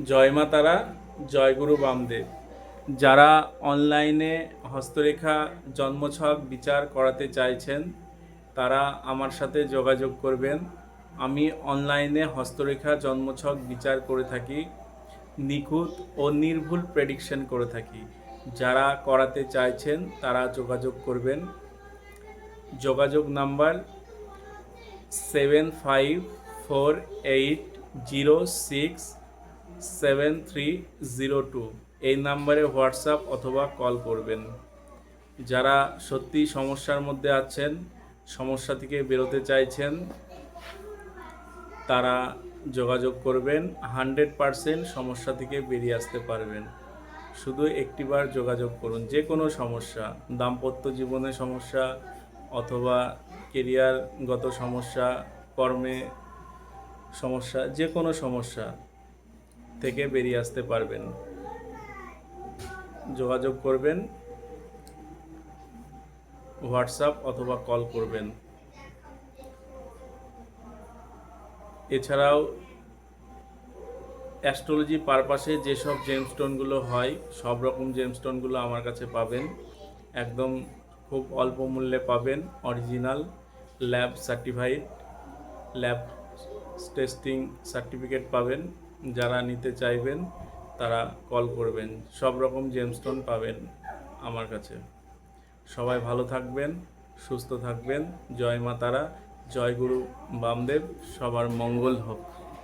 জয় মা তারা, জয় গুরু বামদেব। যারা অনলাইনে হস্তরেখা জন্মছক বিচার করাতে চাইছেন তারা আমার সাথে যোগাযোগ করবেন। আমি অনলাইনে হস্তরেখা জন্মছক বিচার করে থাকি, নিখুঁত ও নির্ভুল প্রেডিকশন করে থাকি। যারা করাতে চাইছেন তারা যোগাযোগ করবেন। যোগাযোগ নাম্বার 7548067302। এই নাম্বারে হোয়াটসঅ্যাপ অথবা কল করবেন। যারা সত্যি সমস্যার মধ্যে আছেন, সমস্যা থেকে বেরোতে চাইছেন, তারা যোগাযোগ করবেন। 100% সমস্যা থেকে বেরিয়ে আসতে পারবেন। শুধু একটিবার যোগাযোগ করুন। যে কোনো সমস্যা, দাম্পত্য জীবনে সমস্যা অথবা কেরিয়ারগত সমস্যা, কর্মে সমস্যা, যে কোনো সমস্যা থেকে বেরিয়ে আসতে পারবেন। যোগাযোগ করবেন, হোয়াটসঅ্যাপ অথবা কল করবেন। এছাড়াও অ্যাস্ট্রোলজি পারপাসে যেসব জেমস্টোনগুলো হয়, সব রকম জেমস্টোনগুলো আমার কাছে পাবেন। একদম খুব অল্প মূল্যে পাবেন। Original, lab certified, lab testing certificate পাবেন। যারা নিতে চাইবেন তারা কল করবেন। সব রকম জেমস্টোন পাবেন আমার কাছে। সবাই ভালো থাকবেন, সুস্থ থাকবেন। জয় মা তারা, জয় গুরু বামদেব। সবার মঙ্গল হোক।